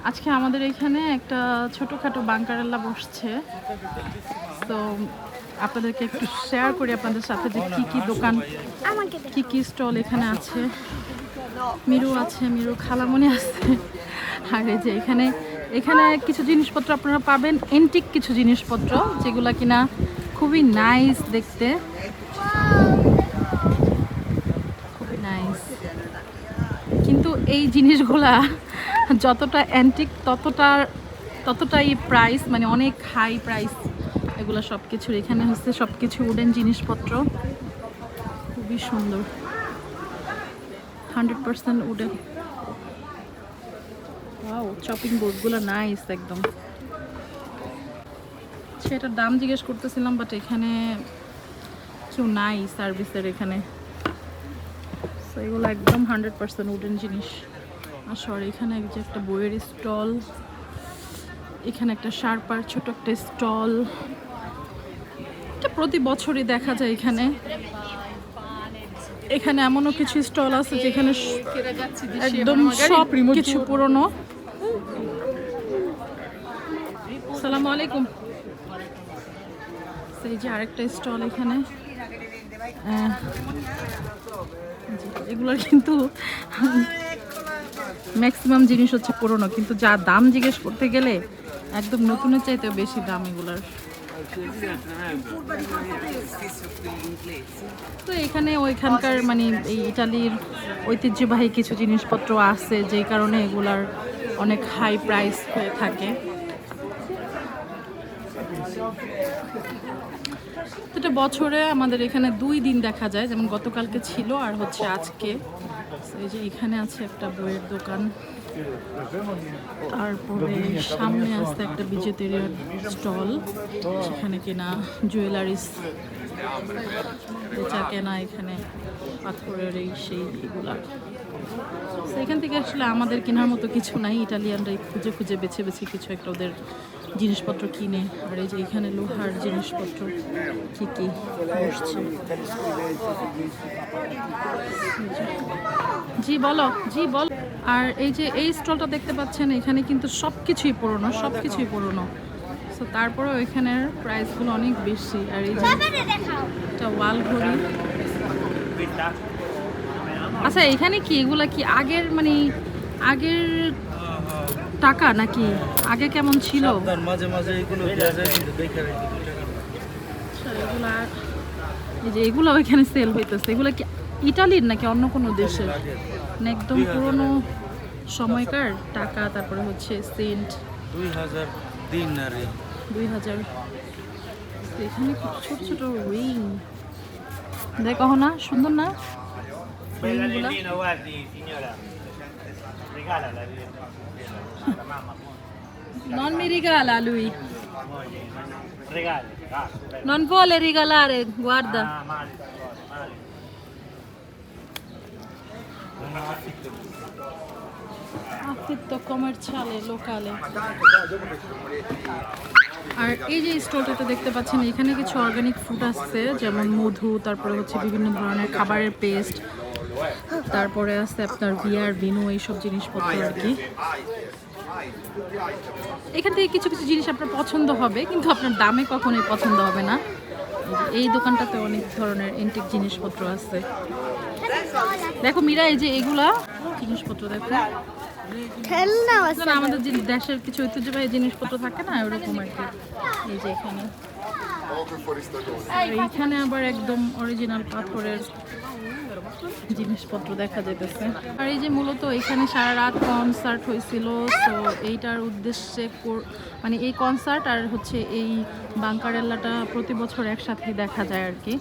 আজকে আমাদের এখানে একটা ছোটোখাটো বাঙ্কারেল্লা বসছে। তো আপনাদেরকে একটু শেয়ার করি আপনাদের সাথে যে কী কী দোকান, কী কী স্টল এখানে আছে। মিরু আছে, মিরু খালামণি আছে। আর এই যে এখানে এখানে কিছু জিনিসপত্র আপনারা পাবেন, এন্টিক কিছু জিনিসপত্র যেগুলা কিনা খুবই নাইস দেখতে, খুবই নাইস। কিন্তু এই জিনিসগুলা যতটা অ্যান্টিক ততটাই প্রাইস, মানে অনেক হাই প্রাইস এগুলো সব কিছুর। এখানে হচ্ছে সব কিছু উডেন জিনিসপত্র, খুবই সুন্দর, 100% উডেন। ওয়াও, চপিং বোর্ডগুলো নাইস একদম। সেটার দাম জিজ্ঞেস করতেছিলাম, বাট এখানে কেউ নাই সার্ভিসের এখানে। তো এগুলো একদম 100% উডেন জিনিস। আর সরি, এখানে যে একটা বইয়ের স্টল, এখানে একটা শার্পার ছোট একটা স্টল, এটা প্রতি বছরই দেখা যায় এখানে। এখানে এমনও কিছু স্টল আছে যেখানে একদম সব কিছু পুরনো। আসসালামু আলাইকুম। সেই যে আরেকটা স্টল এখানে, এগুলোর কিন্তু ম্যাক্সিমাম জিনিস হচ্ছে পুরনো, কিন্তু যা দাম জিজ্ঞেস করতে গেলে একদম নতুনের চাইতে বেশি দাম এগুলার। তো এখানে ওইখানকার মানে এই ইটালির ঐতিহ্যবাহী কিছু জিনিসপত্র আছে, যেই কারণে এগুলার অনেক হাই প্রাইস হয়ে থাকে। তো এটা বছরে আমাদের এখানে 2 দিন দেখা যায়, যেমন গতকালকে ছিল আর হচ্ছে আজকে। এই যে এখানে আছে একটা বইয়ের দোকান, তারপরে সামনে আছে একটা ভেজিটেরিয়ান স্টল, সেখানে কিনা জুয়েলারিস বেচা কেনা, এখানে পাথরের এই সেই এগুলা। এখান থেকে আসলে আমাদের কেনার মতো কিছু নাই, ইটালিয়ানরাই খুঁজে খুঁজে বেছে বেছে কিছু একটা ওদের জিনিসপত্র কিনে। আর এই যে এখানে লোহার জিনিসপত্র কি কি বসছে। জি বলো, জি বল। আর এই যে এই স্টলটা দেখতে পাচ্ছেন, এখানে কিন্তু সব কিছুই পুরনো, সব কিছুই পুরনো। তো তারপরেও এখানের প্রাইসগুলো অনেক বেশি। আর এই যে একটা ওয়াল ঘড়ি। আচ্ছা, এখানে কি এগুলা কি আগের মানে আগের টাকা নাকি আগে কেমন ছিল? মাঝে মাঝে এগুলো এগুলা এই যে এগুলো ওইখানে সেল হইতেছে, এগুলো কি ইটালির নাকি অন্য কোনো দেশের? মানে একদম পুরনো সময়কার টাকা, তারপরে হচ্ছে সেন্ট 2000 দিনারে 2000। এখানে ছোট ছোট রিং দেখো না, সুন্দর না রিংগুলা? Non mi regala lui. Non vuole regalare, guarda. Affitto commerciale locale. আর এই যে স্টলটাতে দেখতে পাচ্ছেন, এখানে কিছু অর্গানিক ফুড আছে, যেমন মধু, তারপরে হচ্ছে বিভিন্ন ধরনের খাবারের পেস্ট, তারপরে আছে আপনার বিয়ার ভিনো, এইসব জিনিসপত্র আর কি। এখান থেকে কিছু কিছু জিনিস আপনার পছন্দ হবে, কিন্তু আপনার দামে কখনোই পছন্দ হবে না। এই দোকানটাতে অনেক ধরনের এন্টিক জিনিসপত্র আছে। দেখো মীরা, এই যে এগুলা জিনিসপত্র দেখো, আমাদের যে দেশের কিছু ঐতিহ্যবাহী জিনিসপত্র থাকে না, ওরকম আর কি। এই যে এখানে, এইখানে আবার একদম অরিজিনাল পাথরের জিনিসপত্র দেখা যেতেছে। আর এই যে মূলত এখানে সারা রাত কনসার্ট হয়েছিল, তো এইটার উদ্দেশ্যে মানে এই কনসার্ট আর হচ্ছে এই বাঙ্কারেল্লাটা প্রতি বছর একসাথে দেখা যায় আর কি।